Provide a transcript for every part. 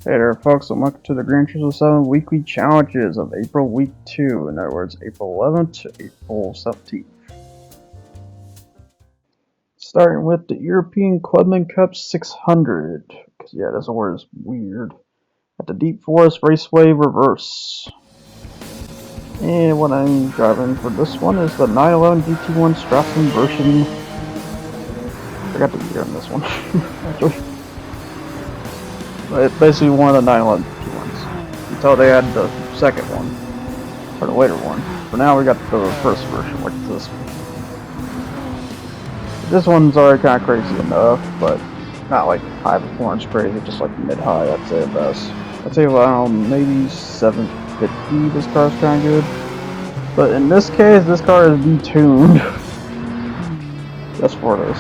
Hey there folks, and welcome to the GT7 weekly challenges of April week 2, in other words April 11th to April 17th. Starting with the European Clubman Cup 600, because yeah, this word is weird, at the Deep Forest Raceway Reverse. And what I'm driving for this one is the 911 GT1 Strassen version. I forgot the year on this one, actually. But it's basically one of the 911 GT1s, until they had the second one, or the later one. But now we got the first version, which is this one. This one's already kind of crazy enough, but not like high performance crazy, just like mid-high, I'd say at best. I'd say around maybe 750, this car's kind of good. But in this case, this car is detuned just for this.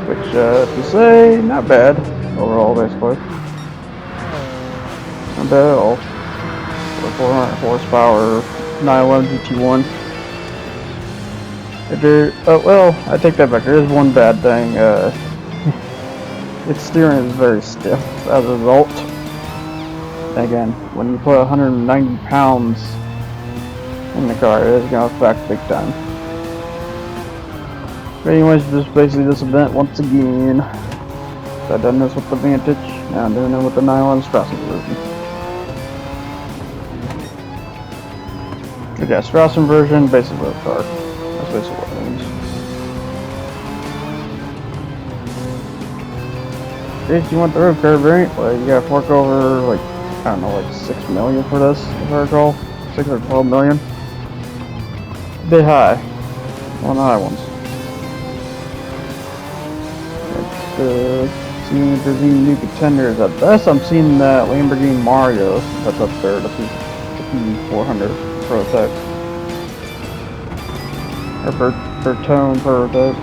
Which, to say, not bad overall, basically. Not bad at all. For 400 horsepower, 911 GT1. Well, I take that back. There is one bad thing. Its steering is very stiff as a result. And again, when you put 190 pounds in the car, it is going to affect big time. But anyways, just basically this event once again. So I've done this with the Vantage, now I'm doing it with the 911 Strassen version. Okay, Strassen version, basically a car. That's basically what it means. If you want the road car variant, well, you gotta fork over like, I don't know, like 6 million for this, if I recall. 6 or 12 million. A bit high. One of the high ones. Seeing if there's any new contenders. At best, I'm seeing that Lamborghini Mario that's up there, the P400 prototype. Or Bertone prototype.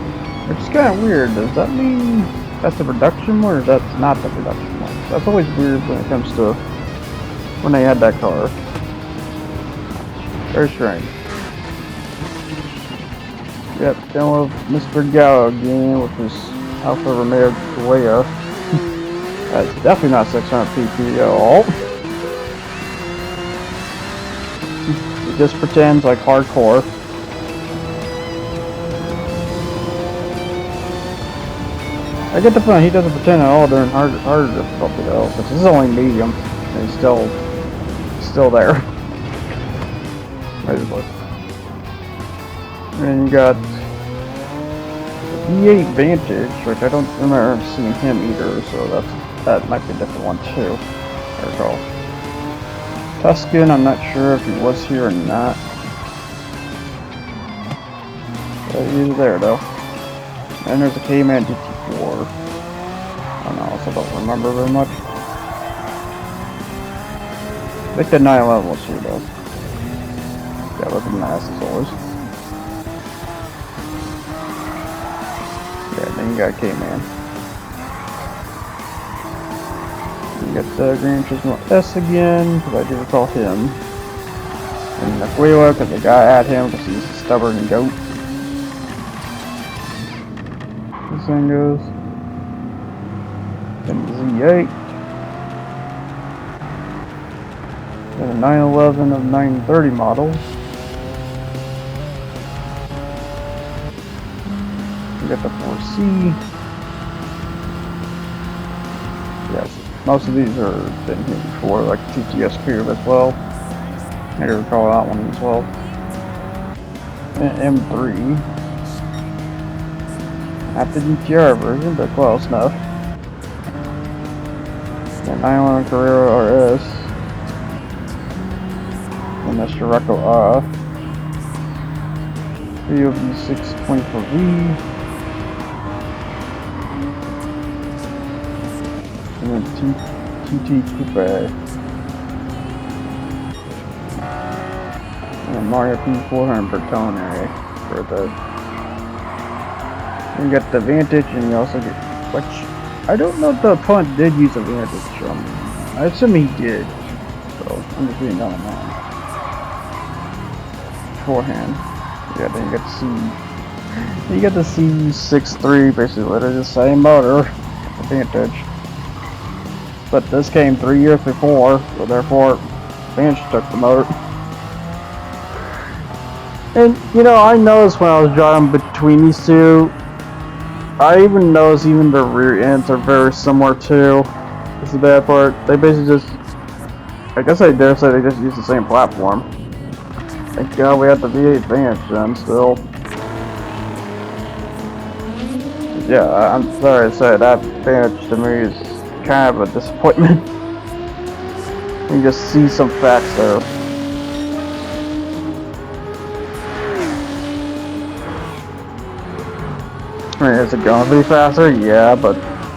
Which is kind of weird. Does that mean that's the production one, or that's not the production one? That's always weird when it comes to when they had that car. Very strange. Yep, dealing with Mr. Gallo again with his Alfa Romeo Giulia. That's definitely not 600 pp at all. He just pretends like hardcore. I get the point, he doesn't pretend at all during harder difficulty though, because this is only medium, and he's still there. Basically. And you got V8 Vantage, which I don't remember seeing him either, so that might be a different one too. I recall. Tuscan, I'm not sure if he was here or not. But he's there though. And there's a Cayman GT4. I don't know, I also don't remember very much. I think the 911 was here though. Yeah, looking nice as always. Yeah, then you got Cayman. You got the Gran Turismo S again, because I do recall him. And the Aquila, because the guy at him, because he's a stubborn goat. This thing goes. Then the Z8. Then a 911 of 930 models. We got the 4C. Yes, most of these are been here before, like TTS Cube as well. I recall that one as well. And M3. Not the GTR version, but close enough. And 911 Carrera RS. And the Scirocco R. VOV 624V. And then TT Coupe. And Mario P400 Bertone for the. You got the Vantage, and you also get, which I don't know if the opponent did use a Vantage. I assume he did. So I'm just reading down on that. Beforehand. Yeah, then you got the C. You got the C63, basically literally the same motor. Vantage. But this came 3 years before, so therefore Vantage took the motor. And you know, I noticed when I was driving between these two, I even noticed even the rear ends are very similar too. This is the bad part. They basically just, I guess I dare say they just use the same platform. Thank God we had the V8 Vantage then still. Yeah, I'm sorry to say that Vantage to me is kind of a disappointment. You just see some facts there. I mean, is it gonna be faster? Yeah, but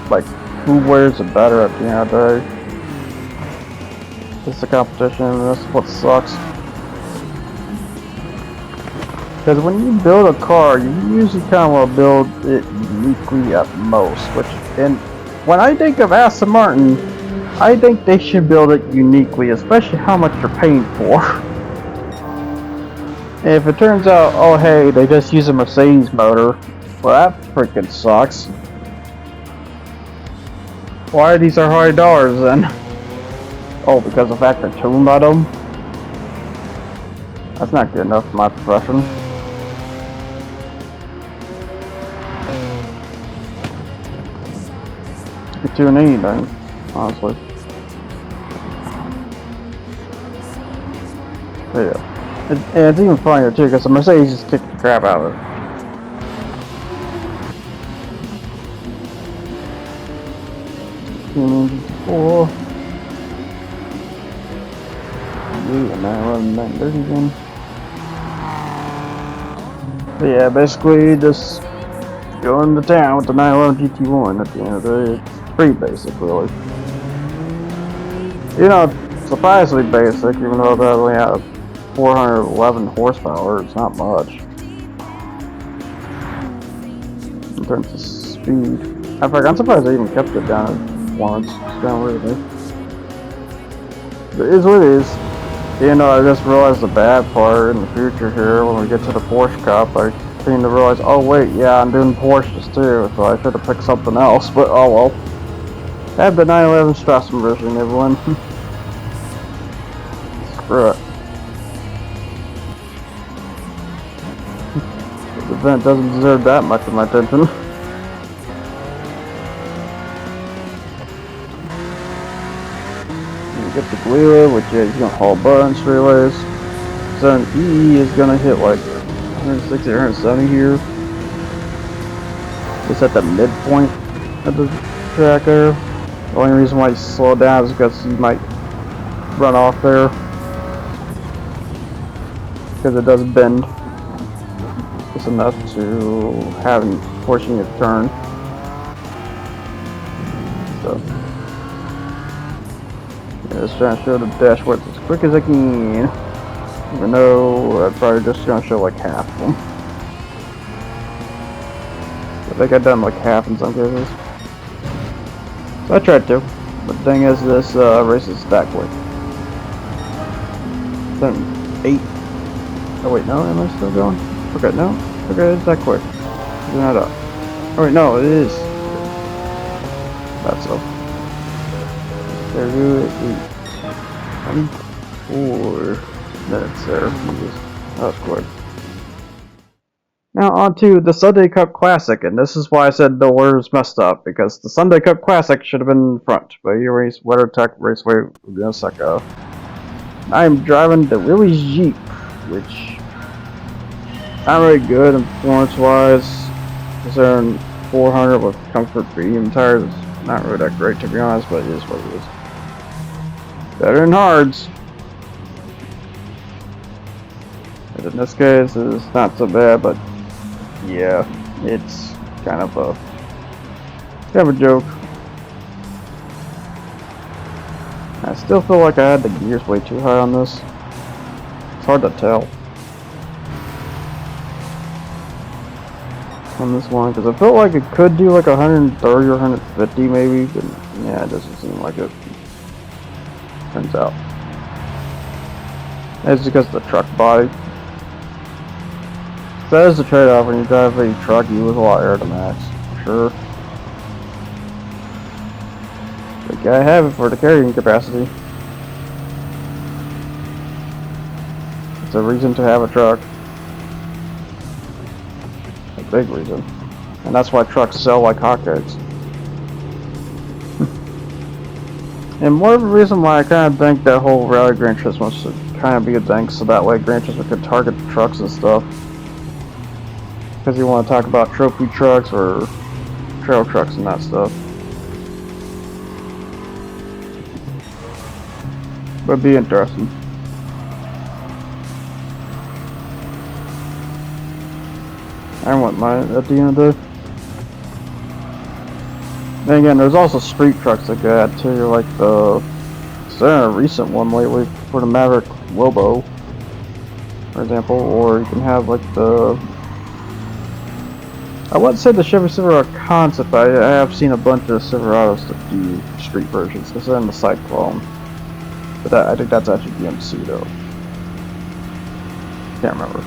like, who wears it better at the end of the day? It's the competition, and that's what sucks. Because when you build a car, you usually kind of want to build it uniquely at most. And when I think of Aston Martin, I think they should build it uniquely, especially how much you're paying for. And if it turns out, oh hey, they just use a Mercedes motor, well that freaking sucks. Why are these our high dollars then? Oh, because of the fact they're tuned by them? That's not good enough for my profession. You can tune anything, honestly. But yeah. And it's even funnier too, because the Mercedes just kicked the crap out of it. Four. And now I'm 930 again. But yeah, basically just going to town with the 911 GT1 at the end of the day. It's pretty basic, really. You know, surprisingly basic, even though that only has 411 horsepower. It's not much in terms of speed. In fact, I'm surprised they even kept it down once. It's kind of weird. But it is what it is. You know, I just realized the bad part in the future here when we get to the Porsche Cup. I seem to realize, oh wait, yeah, I'm doing Porsches too, so I should have picked something else, but oh well. I have the 911 Strassman version, everyone. Screw it. This event doesn't deserve that much of my attention. You get the Galila, which yeah, he's gonna haul buttons relays. So an EE is gonna hit like 160 or 170 here. It's at the midpoint of the track there. The only reason why he slowed down is because he might run off there. Because it does bend just enough to have him forcing it to turn. So, yeah, just trying to show the dashboard as quick as I can. Even though I'm probably just gonna show like half of them. I think I've done like half in some cases. So I tried to. But the thing is, this race is that quick. 8. Oh wait, no, am I still going? Okay, no. Okay, it's that quick. It's not up. Oh wait, no, it is. That's so. There we go. 24 minutes there. That was quick. Now on to the Sunday Cup Classic, and this is why I said the order's messed up, because the Sunday Cup Classic should have been in front, but you race WeatherTech Raceway Osaka. I am driving the Willys Jeep, which not very good in performance-wise, considering 400 with comfort premium tires is not really that great to be honest, but it is what it is. Better than hards. And in this case, it's not so bad, but yeah, it's kind of a joke. I still feel like I had the gears way too high on this. It's hard to tell on this one because I felt like it could do like 130 or 150 maybe, but yeah, it doesn't seem like it. Turns out it's because of the truck body. That is the trade-off when you drive a truck. You lose a lot of air to max, for sure. You gotta have it for the carrying capacity. It's a reason to have a truck. A big reason. And that's why trucks sell like hotcakes. And more of a reason why I kind of think that whole rally Gran Turismo should kind of be a thing, so that way Gran Turismo could target trucks and stuff. Because you want to talk about trophy trucks or trail trucks and that stuff. But it'd be interesting. I wouldn't mind at the end of the day. And again, there's also street trucks that go out too, like the... Is there a recent one lately for the Maverick Lobo, for example, or you can have like the... I wouldn't say the Chevy Silverado concept, but I have seen a bunch of Silverados that do street versions, because they're in the Cyclone. But that, I think that's actually BMC though. Can't remember.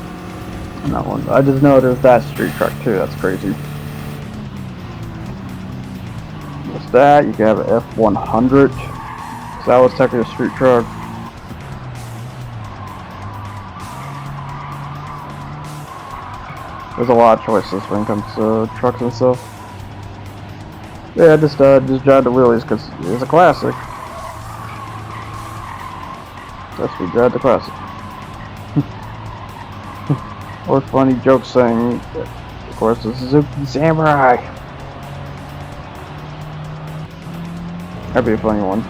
That one. I just know there's that street truck too, that's crazy. There's that, you can have an F100. So that was technically a street truck. There's a lot of choices when it comes to trucks and stuff. Yeah, just drive the wheelies because it's a classic. That's we drive the classic. Or funny joke saying, of course, the Suzuki Samurai. That'd be a funny one.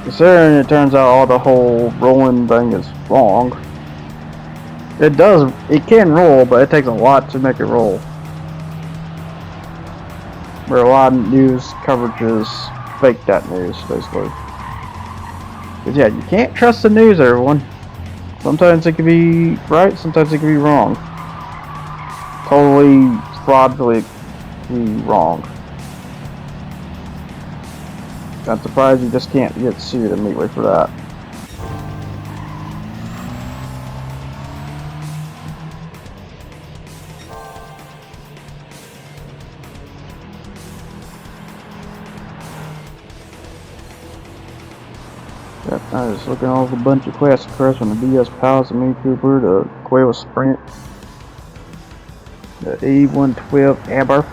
Considering it turns out all the whole rolling thing is wrong. It can roll, but it takes a lot to make it roll. Where a lot of news coverages fake that news, basically. Because yeah, you can't trust the news, everyone. Sometimes it can be right, sometimes it can be wrong. Totally, fraudulently wrong. I'm surprised you just can't get sued immediately for that. Yep, I was looking at all the bunch of classic cars from the DS Palace, the Mini Cooper, the Quail Sprint, the A112 Amber,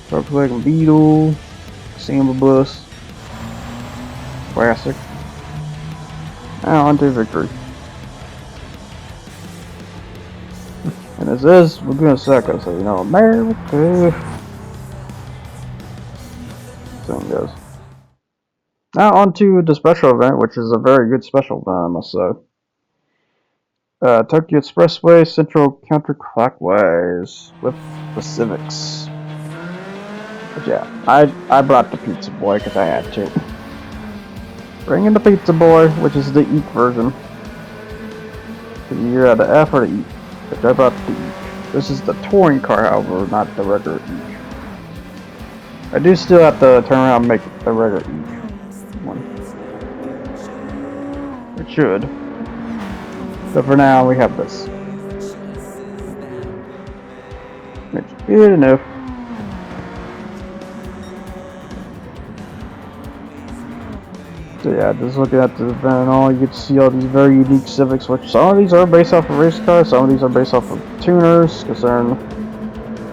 Volkswagen Beetle, Samba Bus, classic, and on to victory. And this is Laguna Seca, so you know, America. Thing goes. Now on to the special event, which is a very good special event, I must say. Tokyo Expressway Central counterclockwise with the Civics. But yeah, I brought the Pizza Boy because I had to. Bring in the Pizza Boy, which is the Eek version. You're at the F or the E, which I brought the Eek. This is the touring car, however, not the regular Eek. I do still have to turn around and make the regular Eek one. It should. But for now, we have this. It's good enough. So yeah, just looking at the event and all, you get to see all these very unique Civics, which some of these are based off of race cars, some of these are based off of tuners, because they're in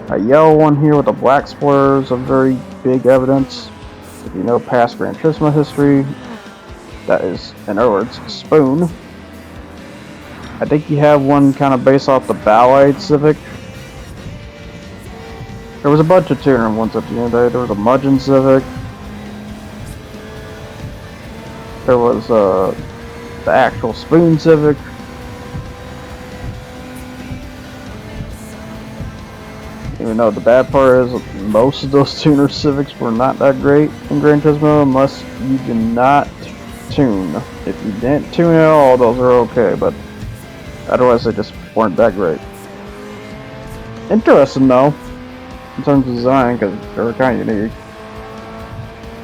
a yellow one here with a black spoilers of very big evidence. If you know past Gran Turismo history, that is, in other words, Spoon. I think you have one kind of based off the Ballade Civic. There was a bunch of tuner ones at the end of the day. There was a Mudgeon Civic. There was the actual Spoon Civic. Even though the bad part is most of those tuner Civics were not that great in Gran Turismo unless you did not tune. If you didn't tune at all, those are okay, but otherwise they just weren't that great. Interesting though, in terms of design, because they were kind of unique.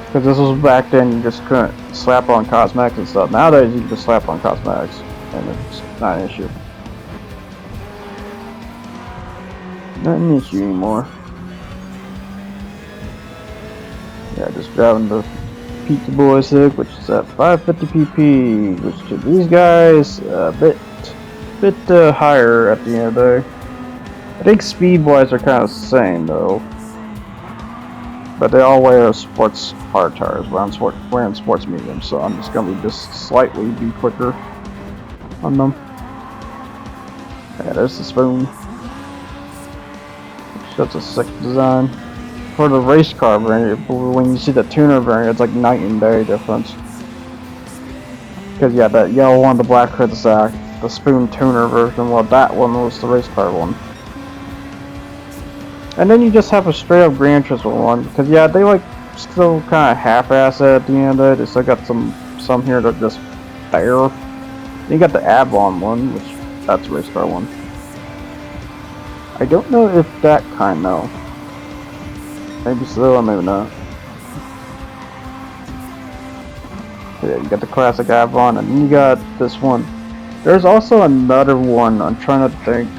Because this was back then, you just couldn't slap on cosmetics and stuff. Nowadays you can just slap on cosmetics and it's not an issue. Not an issue anymore. Yeah, just driving the Pizza Boy 6, which is at 550 pp, which to these guys a bit higher at the end of the day. I think speed-wise they're kind of the same though, but they all wear sports hard tires. But I'm wearing sports medium, so I'm just gonna be just slightly be quicker on them. Yeah, there's the spoon. That's a sick design. For the race car variant, when you see the tuner variant, it's like night and day difference. Because yeah, that yellow one, the black cul-de-sac, the spoon tuner version, well that one was the race car one. And then you just have a straight up Gran Turismo one, because yeah, they like still kind of half-ass it at the end of it. They still got some here that are just there. You got the Avalon one, which that's a race car one. I don't know if that kind though. Maybe so, or maybe not. Yeah, you got the classic Avalon, and you got this one. There's also another one, I'm trying to think.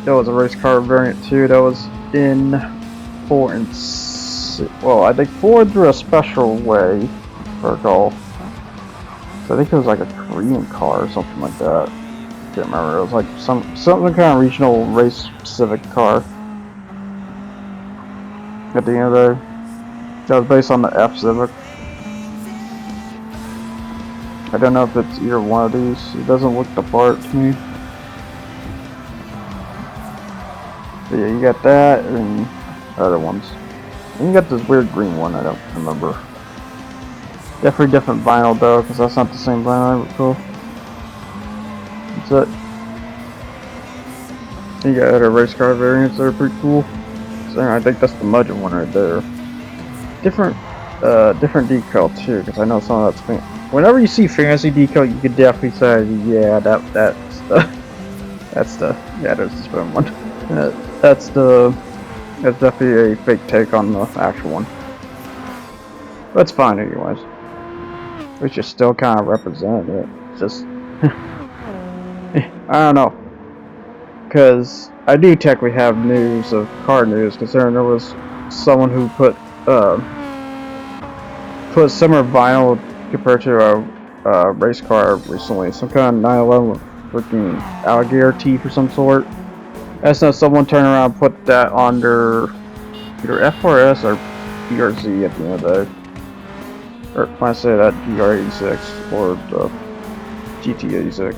That was a race car variant too, that was in 4 and 6. Well, I think 4 through a special way for golf. So I think it was like a Korean car or something like that. Can't remember, it was like something kind of regional race specific car. At the end of the day, that was based on the F Civic. I don't know if it's either one of these. It doesn't look the part to me. But yeah, you got that and other ones. And you got this weird green one. I don't remember. Definitely different vinyl though, because that's not the same vinyl I recall. That's it. You got other race car variants that are pretty cool. I think that's the Mudgeon one right there. Different decal too, because I know some of that's whenever you see fancy decal, you could definitely say, yeah, that's the yeah, there's the spoon one. That's definitely a fake take on the actual one. That's fine anyways. We should still kind of represent it. Just I don't know. Because I do technically have news of car news, considering there was someone who put similar vinyl compared to a race car recently, some kind of 911 with freaking alligator teeth or some sort. I just know someone turned around and put that under either FRS or BRZ at the end of the day. Or when I say that, GR86 or the GT86.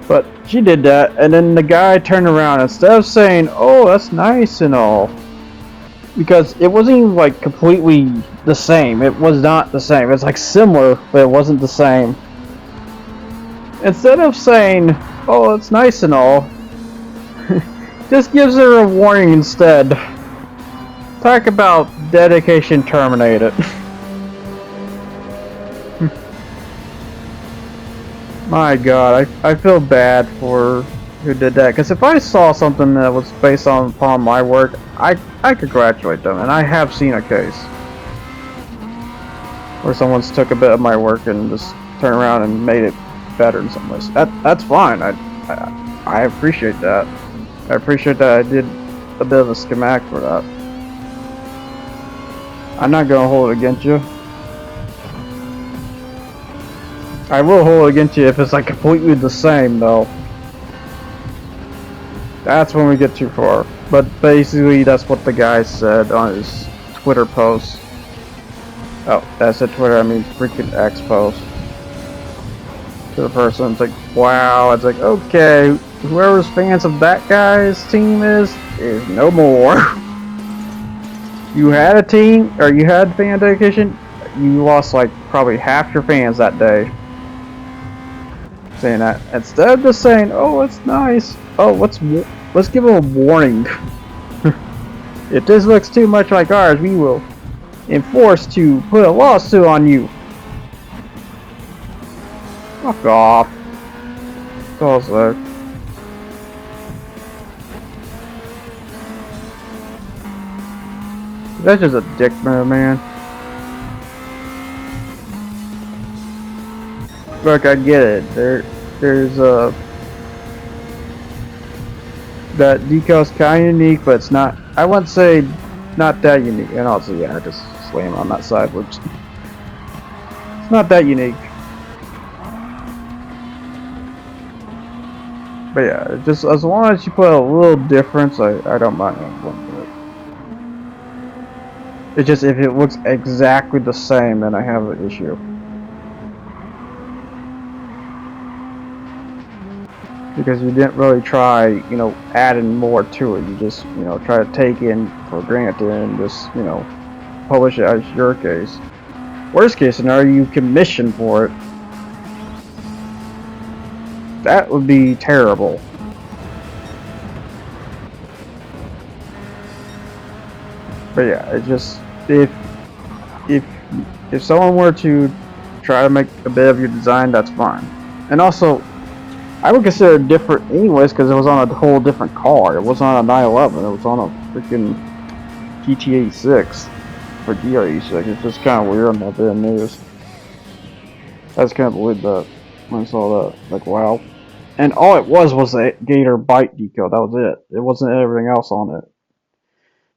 But she did that, and then the guy turned around, instead of saying, oh, that's nice and all, because it wasn't even like completely the same. It was not the same. It's like similar, but it wasn't the same. Instead of saying, oh, it's nice and all, just gives her a warning instead. Talk about dedication terminated. My god, I feel bad for who did that, because if I saw something that was based upon my work, I congratulate them, and I have seen a case where someone's took a bit of my work and just turned around and made it better in some ways. That's fine. I appreciate that. I appreciate that I did a bit of a schematic for that. I'm not gonna hold it against you. I will hold it against you if it's like completely the same though. That's when we get too far. But basically that's what the guy said on his Twitter post. Oh, that's it, Twitter, I mean freaking X post. To the person, it's like, wow, it's like, okay, whoever's fans of that guy's team is no more. You had a team, or you had fan dedication, you lost like probably half your fans that day. Saying that instead of just saying, "Oh, it's nice," oh, let's give them a warning. If this looks too much like ours, we will enforce to put a lawsuit on you. Fuck off. That's all there. That's just a dick move, man. Look, I get it. There's that decal's kind of unique, but it's not. I wouldn't say not that unique. And also, yeah, I just slam on that side, which it's not that unique. But yeah, just as long as you put a little difference, I don't mind one bit. It's just if it looks exactly the same, then I have an issue. Because you didn't really try, you know, adding more to it. You just, you know, try to take in for granted and just, you know, publish it as your case. Worst case scenario, you commission for it. That would be terrible. But yeah, it just if someone were to try to make a bit of your design, that's fine. And also, I would consider it different anyways because it was on a whole different car. It wasn't on a 911. It was on a freaking GT6 for GR86. It's just kind of weird on that bit of news. I just can't believe that when I saw that. Like, wow. And all it was a Gator bite decal. That was it. It wasn't everything else on it.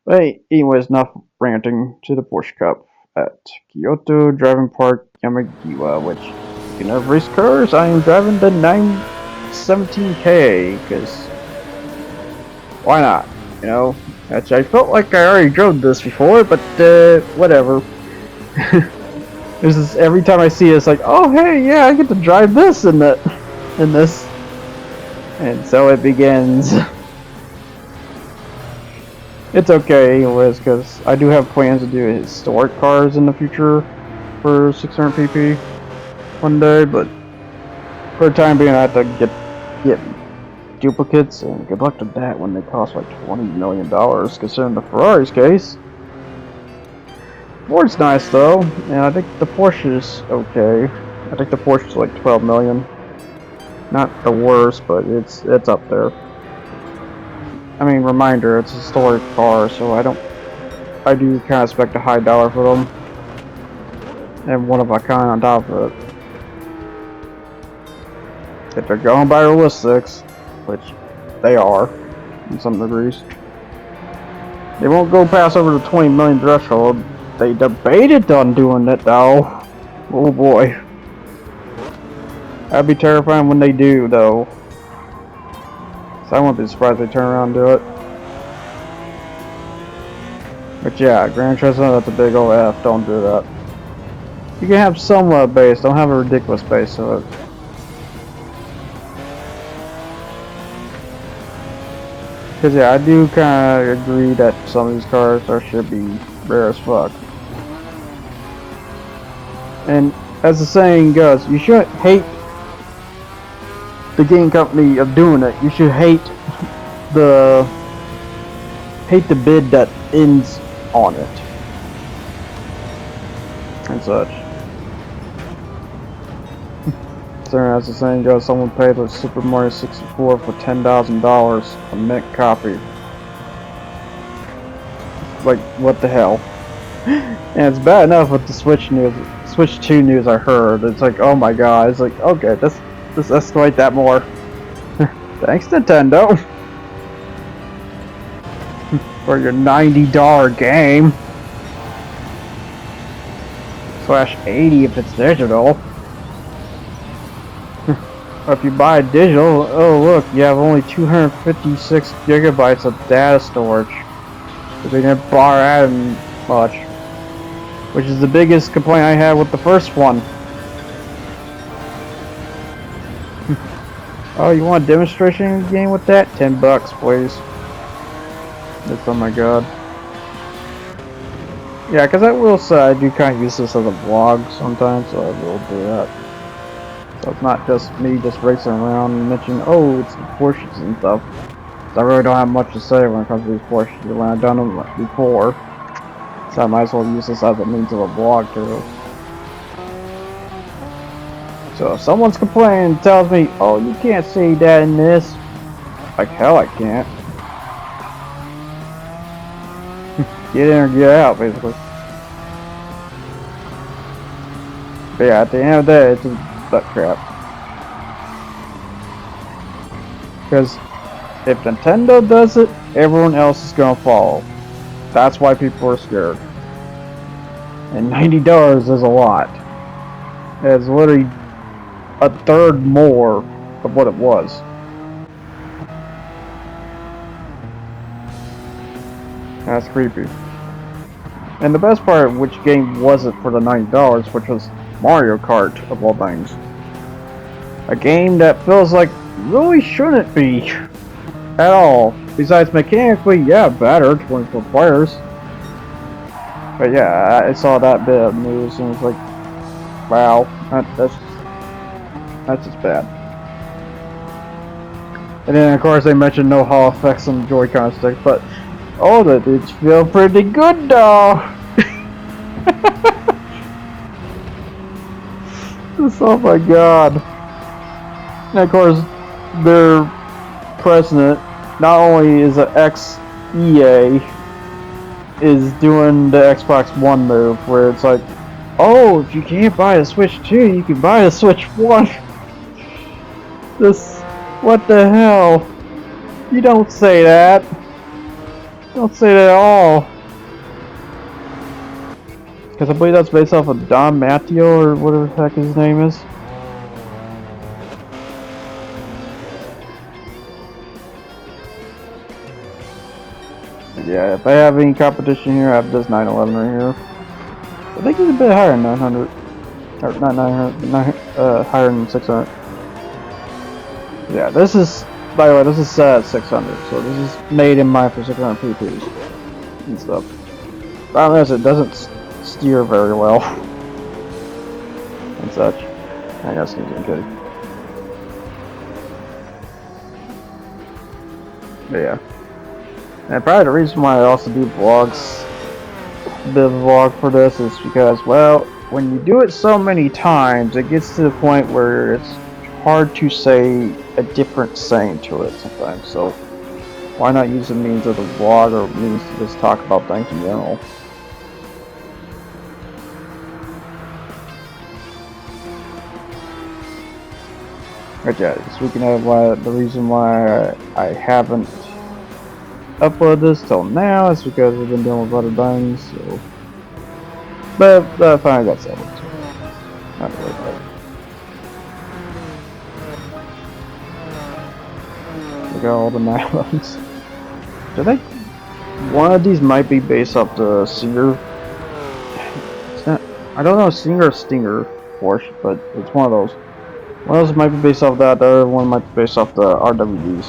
But anyways, enough ranting. To the Porsche Cup at Kyoto Driving Park Yamagiwa, which, you know, race cars, I am driving the 917K, because why not? You know, actually, I felt like I already drove this before, but whatever. This is every time I see it, it's like, oh hey, yeah, I get to drive this in this, and so it begins. It's okay, anyways, because I do have plans to do historic cars in the future for 600 pp one day, but for the time being, I have to get duplicates, and good luck to that when they cost like $20 million, considering the Ferrari's case. Ford's nice though, and I think the Porsche is okay. I think the Porsche is like 12 million. Not the worst, but it's up there. I mean, reminder, it's a historic car, so I do kind of expect a high dollar for them, and one of a kind on top of it. If they're going by realistics, which they are, in some degrees, they won't go past over the 20 million threshold. They debated on doing it though. Oh boy. That'd be terrifying when they do though. So I won't be surprised if they turn around and do it. But yeah, Gran Turismo, that's a big old F. Don't do that. You can have somewhat base, don't have a ridiculous base to it. Because yeah, I do kind of agree that some of these cars should be rare as fuck. And as the saying goes, you shouldn't hate the game company of doing it. You should hate the bid that ends on it and such. So as the saying goes, someone paid with Super Mario 64 for $10,000 a mint copy. Like, what the hell? And it's bad enough with the Switch 2 news I heard. It's like, oh my god. It's like, okay, let's escalate that more. Thanks, Nintendo. For your $90 game. /80 if it's digital. Or if you buy digital, oh look, you have only 256 gigabytes of data storage. Because they didn't bar adding much. Which is the biggest complaint I had with the first one. Oh, you want a demonstration game with that? $10, please. That's, oh my god. Yeah, because I will say I do kind of use this as a vlog sometimes, so I will do that. So it's not just me just racing around and mentioning, oh, it's the Porsches and stuff. So I really don't have much to say when it comes to these Porsches when I've done them before. So I might as well use this as a means of a vlog too. So if someone's complaining and tells me, oh, you can't say that in this, like hell I can't. Get in or get out, basically. But yeah, at the end of the day, it's a butt crap. Because if Nintendo does it, everyone else is gonna follow. That's why people are scared. And $90 is a lot. It's literally a third more of what it was. That's creepy. And the best part, which game was it for the $90, which was Mario Kart, of all things. A game that feels like really shouldn't be at all. Besides mechanically, yeah, better, 24 players. But yeah, I saw that bit of news and was like, wow, that's just bad. And then of course they mentioned no Hall effects on the Joy-Con stick, but oh, that did feel pretty good though. Oh my god. And of course, their president, not only is an ex-EA, is doing the Xbox One move, where it's like, oh, if you can't buy a Switch 2, you can buy a Switch 1. This, what the hell? You don't say that. Don't say that at all. Because I believe that's based off of Don Matteo, or whatever the heck his name is. Yeah, if I have any competition here, I have this 911 right here. I think it's a bit higher than 900. Or not 900, higher than 600. Yeah, this is, by the way, this is 600, so this is made in mind for 600 PPs and stuff. Problem is, it doesn't steer very well and such. I guess he's kidding. But yeah. And probably the reason why I also do vlogs, a bit of a vlog for this, is because, well, when you do it so many times, it gets to the point where it's hard to say a different saying to it sometimes. So why not use the means of the vlog or means to just talk about things in general? But yeah, speaking of the reason why I haven't uploaded this till now is because we've been dealing with other things, so. But I finally got settled, so not to worry about it. Look at all the 911s. I think one of these might be based off the Singer. It's not, I don't know, Singer or Stinger Porsche, but it's one of those. One of those might be based off that, the other one might be based off the RWDs.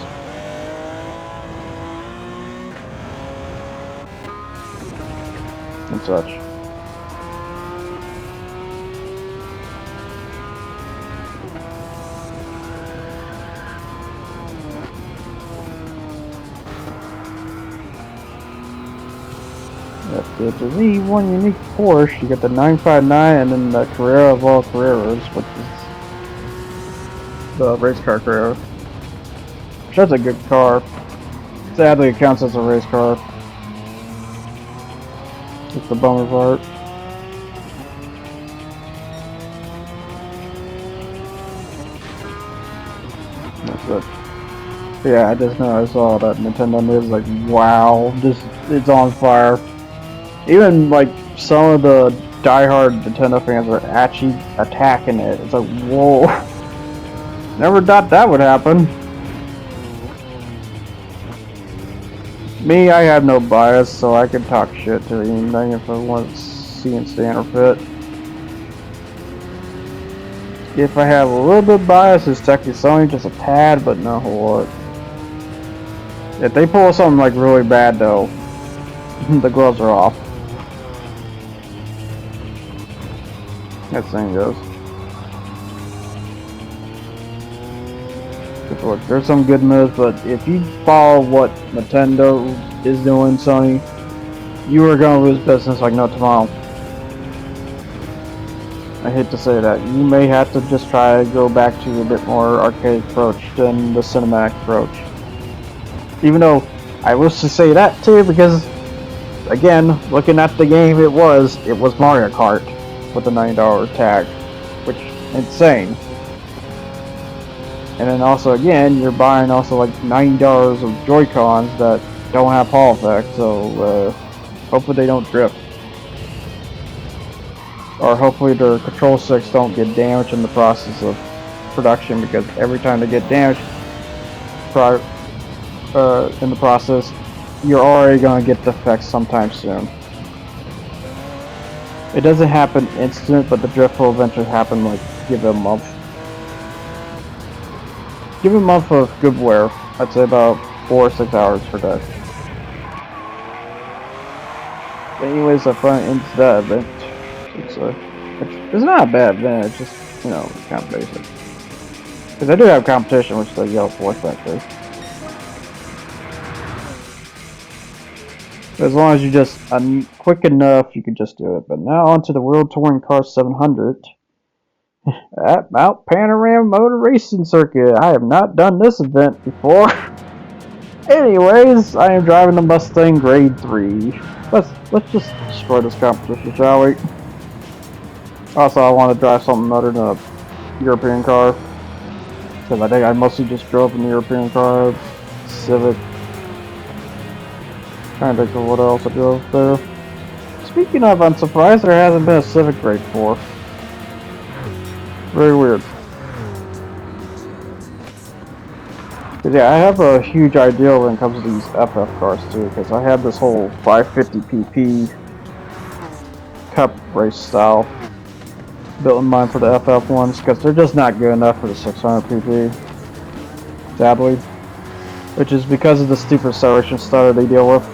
And such. If there's any one unique Porsche, you get the 959 and then the Carrera of all Carreras, which is the race car Carrera. Which that's a good car. Sadly, it counts as a race car. It's the bummer part. That's it. Yeah, I just know I saw that Nintendo news, like, wow, it's on fire. Even like some of the diehard Nintendo fans are actually attacking it. It's like, whoa. Never thought that would happen. Me, I have no bias, so I can talk shit to anything if I want to see and stand or fit. If I have a little bit of bias, it's technically Sony, just a tad, but not a whole lot. If they pull something like really bad though, the gloves are off. That thing goes. Look, there's some good moves, but if you follow what Nintendo is doing, Sony, you are gonna lose business like no tomorrow. I hate to say that. You may have to just try to go back to a bit more arcade approach than the cinematic approach. Even though I wish to say that too, because again, looking at the game, it was Mario Kart with the $90 tag, which insane. And then also again, you're buying also like $90 of Joy-Cons that don't have Hall effect, so Hopefully they don't drift. Or hopefully their control sticks don't get damaged in the process of production, because every time they get damaged in the process, you're already going to get defects sometime soon. It doesn't happen instant, but the drift will eventually happen, like, give it a month. Give it a month of good wear. I'd say about 4 or 6 hours per day. But anyways, I finally ended that event. It's not a bad event, it's just, you know, kind of basic. Because I do have competition, which is the yellow fourth factory. As long as you just quick enough, you can just do it. But now onto the World Touring Car 700 at Mount Panorama Motor Racing Circuit. I have not done this event before. Anyways, I am driving the Mustang Grade 3. Let's just destroy this competition, shall we? Also, I want to drive something other than a European car, because I think I mostly just drove an European car, Civic. Trying to think of what else I drove there. Speaking of, I'm surprised there hasn't been a Civic Grade 4. Very weird. Yeah, I have a huge idea when it comes to these FF cars too, because I have this whole 550pp cup race style built in mind for the FF ones, because they're just not good enough for the 600pp, sadly. Which is because of the stupid acceleration stutter they deal with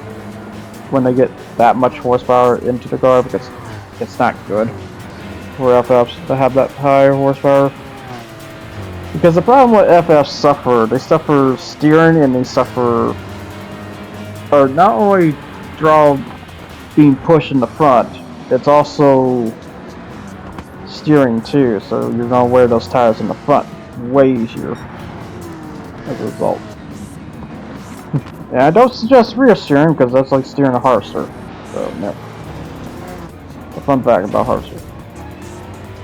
when they get that much horsepower into the car, because it's not good for FFs to have that high horsepower. Because the problem with FFs they suffer steering, and they suffer, or not only draw being pushed in the front, it's also steering too, so you're going to wear those tires in the front way easier as a result. And I don't suggest rear steering, because that's like steering a harvester. So, no. A fun fact about harvesters.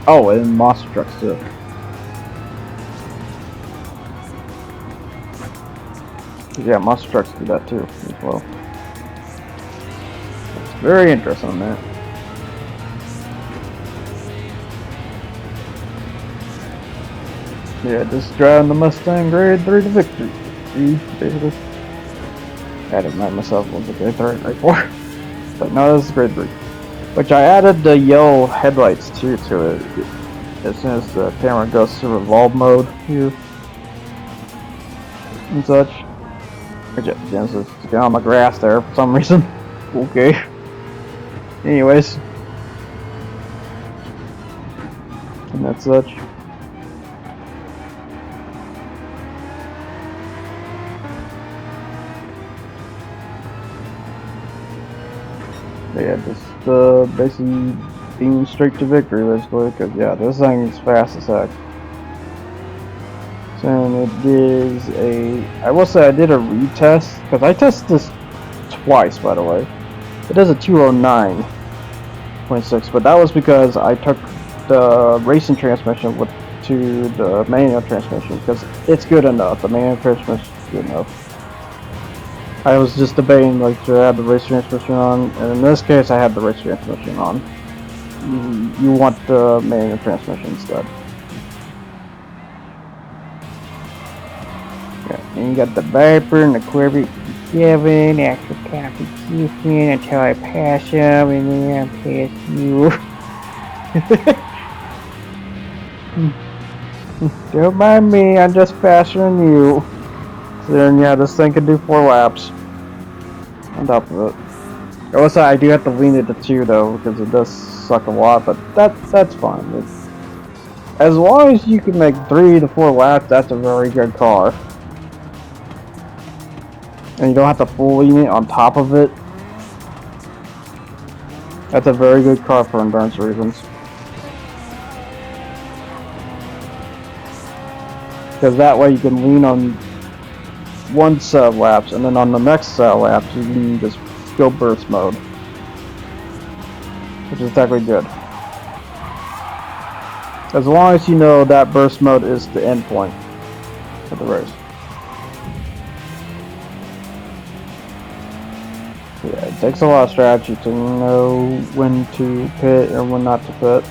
Oh, and monster trucks too. Yeah, monster trucks do that too, as well. It's very interesting on that. Yeah, just driving the Mustang Grade 3 to victory, basically. I didn't mind myself with the Grade 3 right 4. But no, this is Grade 3. Which I added the yellow headlights too to it. As soon as the camera goes to revolve mode here. And such. Genesis is getting on my grass there for some reason. Okay. Anyways. And that's such. Yeah, just basically being straight to victory, basically, because yeah, this thing is fast as heck. And it is I will say I did a retest, because I tested this twice, by the way. It is a 209.6, but that was because I took the racing transmission to the manual transmission, because it's good enough. The manual transmission is good enough. I was just debating like to have the race transmission on, and in this case I had the race transmission on. You want the manual transmission instead. Yeah, and you got the Viper and the Corvette GT7, extra competition until I pass him, and then I pass you. Don't mind me, I'm just faster than you. So then, yeah, this thing can do 4 laps on top of it. Also, I do have to lean it to 2 though, because it does suck a lot, but that's fine. As long as you can make 3 to 4 laps, that's a very good car. And you don't have to full lean it on top of it. That's a very good car for endurance reasons. Because that way you can lean on one set of laps, and then on the next set of laps you can just go burst mode, which is technically good. As long as you know that burst mode is the end point of the race. Yeah, It takes a lot of strategy to know when to pit or when not to pit.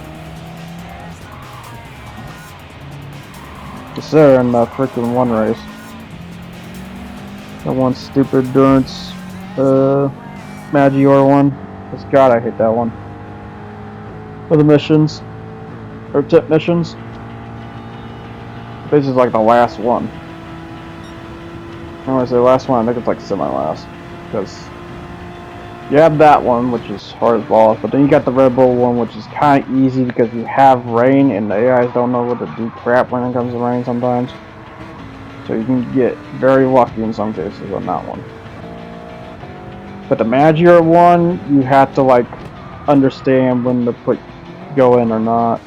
Just there in the freaking one race. That one stupid endurance Maggior one. Because God, I hate that one. For the missions. Or tip missions. This is like the last one. I want to say the last one, I think it's like semi-last. Because you have that one, which is hard as balls, but then you got the Red Bull one, which is kind of easy because you have rain, and the AIs don't know what to do crap when it comes to rain sometimes. So you can get very lucky in some cases on that one. But the Maggior one, you have to like understand when to go in or not.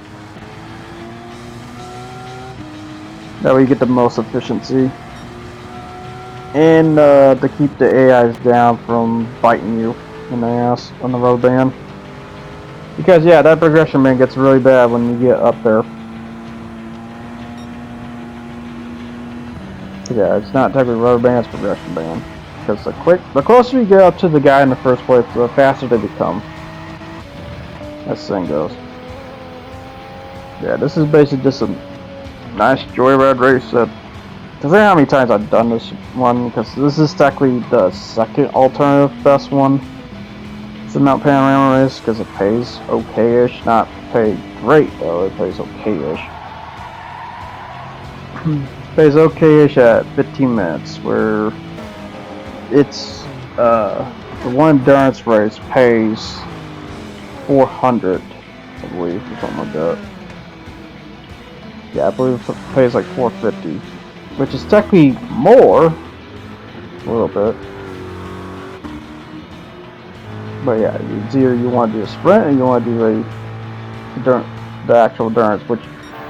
That way you get the most efficiency. And to keep the AIs down from biting you in the ass on the road band. Because yeah, that progression band gets really bad when you get up there. Yeah, it's not technically road band, it's progression band. Because the closer you get up to the guy in the first place, the faster they become. As the thing goes. Yeah, this is basically just a nice joyride race that, because I don't know how many times I've done this one, because this is technically the second alternative best one. It's the Mount Panorama race, because it pays okay-ish, not pay great though, it pays okay-ish. Pays okay-ish at 15 minutes, where it's, the one endurance race pays 400, I believe, or something like that. Yeah, I believe it pays like 450, which is technically more, a little bit. But yeah, it's either you want to do a sprint or you want to do the actual endurance, which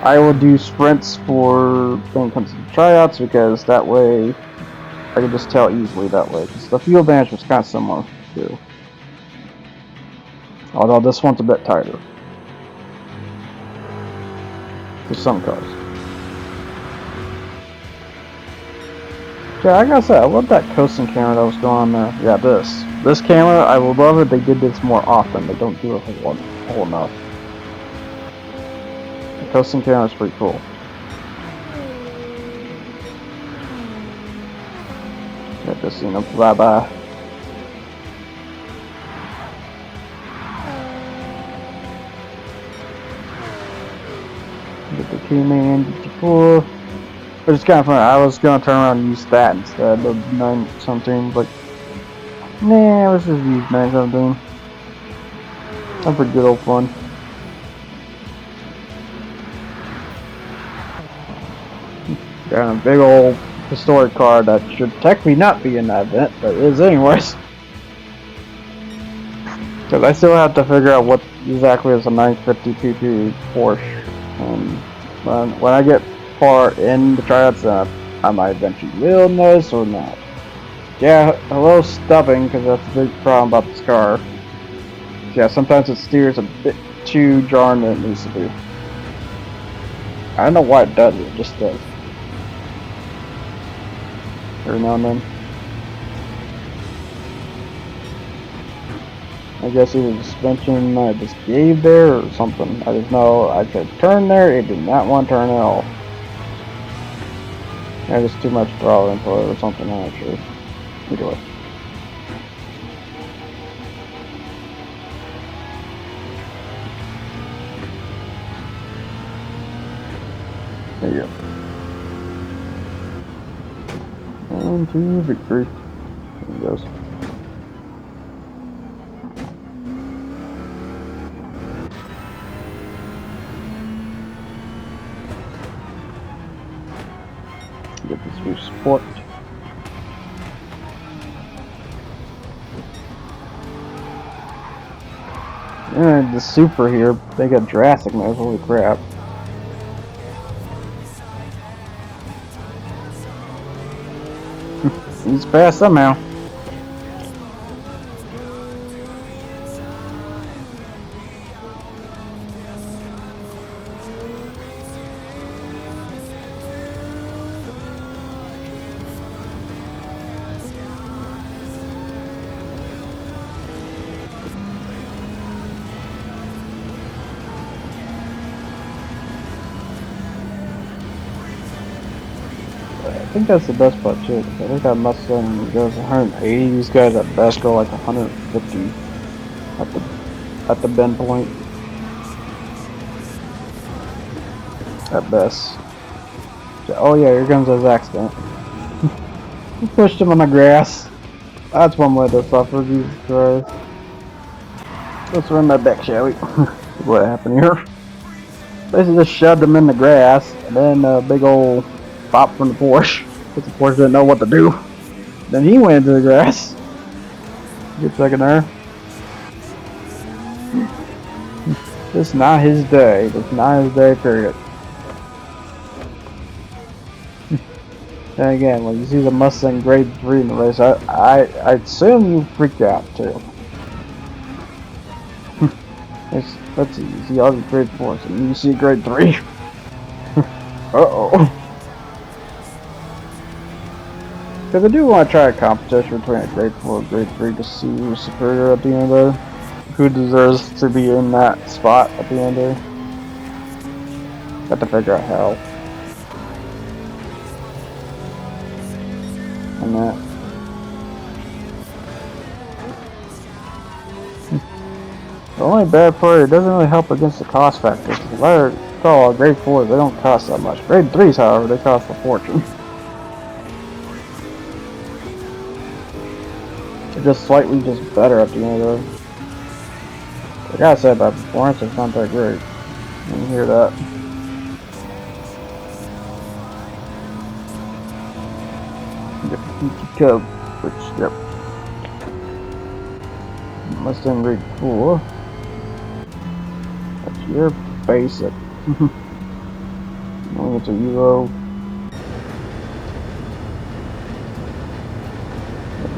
I will do sprints for when it comes to the tryouts, because that way I can just tell easily that way. Because the fuel advantage was kind of similar too, although this one's a bit tighter for some cars. Yeah, like I said, I love that coasting camera that was going on there. Yeah, this camera, I would love it. They did this more often. They don't do it a whole enough. The coasting camera is pretty cool. Get this, bye-bye. Get the Q-Man, GT4. But it's kind of funny. I was gonna turn around and use that instead of 917, but nah, let's just use 917. Some pretty good old fun. Got a big old historic car that should technically not be in that event, but it is anyways. Because I still have to figure out what exactly is a 950 PP Porsche, and when I get far in the tryouts, I might eventually will notice or not. Yeah, a little stubbing, because that's a big problem about this car. Yeah, sometimes it steers a bit too jarring than it needs to be. I don't know why it does it just does. Every now and then. I guess either the suspension I just gave there or something. I just know I could turn there, it did not want to turn at all. Yeah, just too much throttle input or something, I'm not sure. Either way. There you go. And to victory. There he goes. Get this new sport. And the super here, they got drastic moves, holy crap. He's fast somehow. think that's the best part too. I think that Mustang goes 180. These guys at best go like 150 at the bend point. At best. Oh yeah, here comes his accident. He pushed him on the grass. That's one way to suffer, Jesus Christ. Let's run that back, shall we? What happened here? Basically just shoved him in the grass, and then a big old pop from the Porsche. Because the Porsche didn't know what to do. Then he went into the grass. Good second there. This is not his day. This is not his day, period. And again, when you see the Mustang grade 3 in the race, I assume you freaked out too. Let's see, you see all the grade 4s and you see grade 3. Uh-oh. Because I do want to try a competition between a grade 4 and grade 3 to see who's superior at the end there. Who deserves to be in that spot at the end there. Got to figure out how. And that. The only bad part, it doesn't really help against the cost factor. If I recall, grade 4s, they don't cost that much. Grade 3s, however, they cost a fortune. They're just slightly just better at the end of it. Like I said, by performance, it's not that great. You can hear that. Get the PT Cub, which, yep. Mustang grade 4. That's your basic. Only it's a Euro.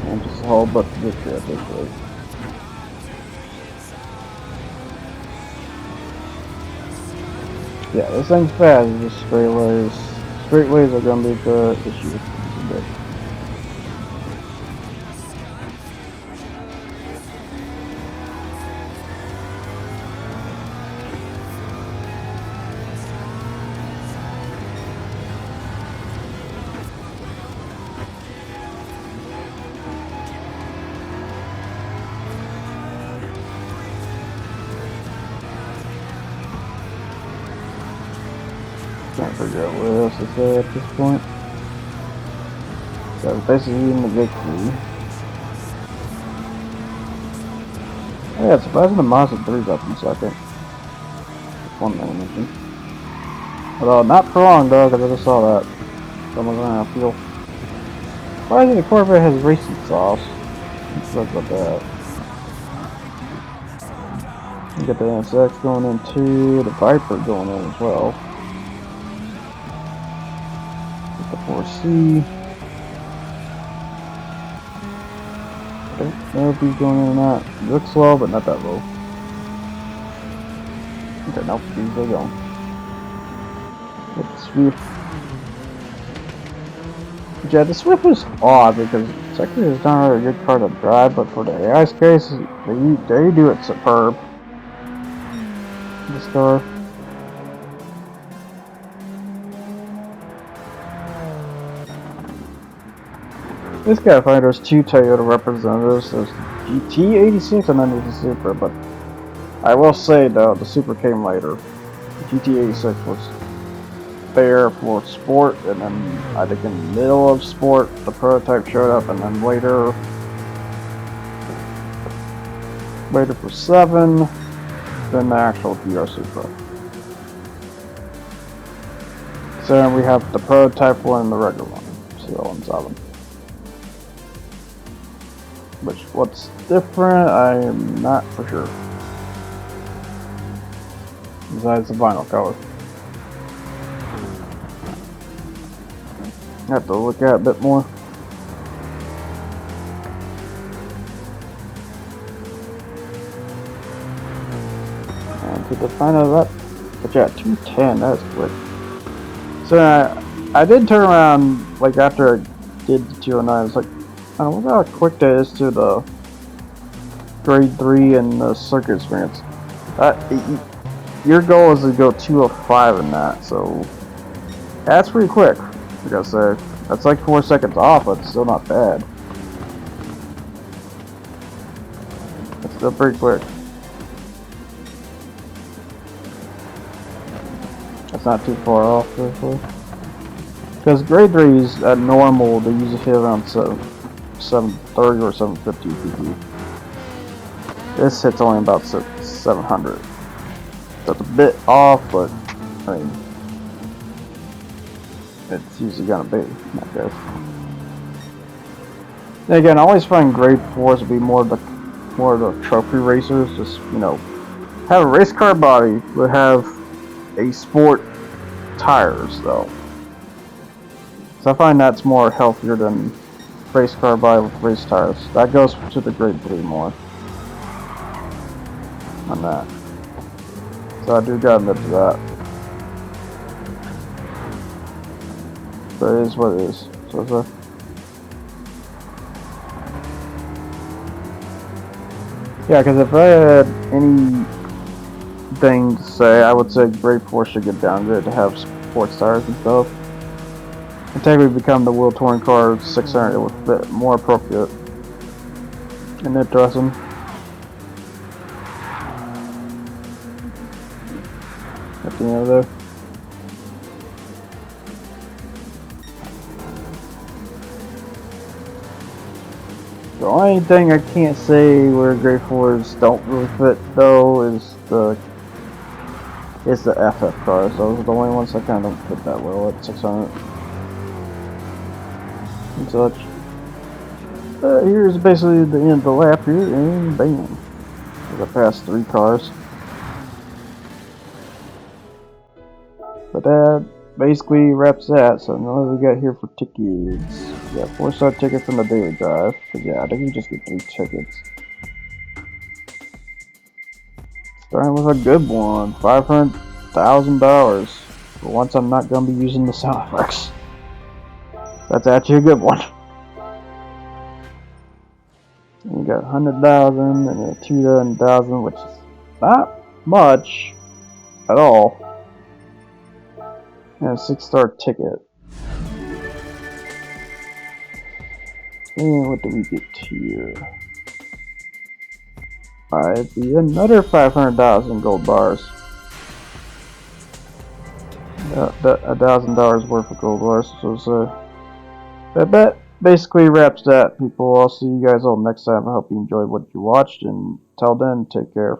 And just all but the victory at this rate. Yeah, this thing's fast, it's just straightaways. Straightaways are gonna be the issue. Can't figure out what else to say at this point. So basically in the victory. Oh yeah, surprising the Mazda 3's up in second. That's one thing I mentioned. Although not for long though, because I just saw that. Someone's gonna have fuel. Surprising the Corvette has racing sauce. Let's look at that. You got the NSX going in too, the Viper going in as well. The 4C. I don't know if he's going in or not. He looks low, but not that low. Okay, nope, he's still going. It's Swift. Yeah, the Swift was odd because it's actually it's not really a good car to drive, but for the AI's case, they do it superb. This car. This guy find there's two Toyota representatives. There's GT86 and then there's the Supra, but I will say though the Supra came later. GT86 was there for sport, and then I think in the middle of sport the prototype showed up, and then later for 7, then the actual GR Supra. So then we have the prototype one and the regular one, still in 7. What's different, I am not for sure. Besides the vinyl color. I have to look at it a bit more. And to define that, but yeah, 210, that's quick. So I did turn around, like after I did the 209, I was like, I wonder how quick that is to the grade 3 and the circuit experience. Your goal is to go 205 in that, so that's pretty quick, like I said. That's like 4 seconds off, but it's still not bad. It's still pretty quick. That's not too far off, therefore. Because grade 3s at normal, they usually hit around 730 or 750 PP. This hits only about 700. So it's a bit off, but I mean, it's usually gonna be, I guess. And again, I always find grade 4s to be more of the trophy racers. Just, you know, have a race car body, but have a sport tires though. So I find that's more healthier than race car body with race tires. That goes to the grade 3 more on that. So I do gotta admit to that. But it is what it is. So it's yeah, because if I had anything to say, I would say grade 4 should get downgraded to have sports tires and stuff. And technically become the World Touring Car 600 with a bit more appropriate and interesting. At the end of there. The only thing I can't say where grade 4s don't really fit though is the FF cars. Those are the only ones that kind of don't fit that well at 600 and such. Here's basically the end of the lap here, and bam, I passed 3 cars. But that basically wraps that. So now what we got here for tickets. We got 4-star ticket from the daily drive. Cause yeah, I think we just get 3 tickets. Starting with a good one, $500,000. For once, I'm not gonna be using the sound effects. That's actually a good one. And you got 100,000 and a 200,000, which is not much at all. And a 6-star ticket. And what do we get here? Alright, be another 500,000 gold bars. $1,000 worth of gold bars. So that basically wraps that, people. I'll see you guys all next time. I hope you enjoyed what you watched, and till then, take care.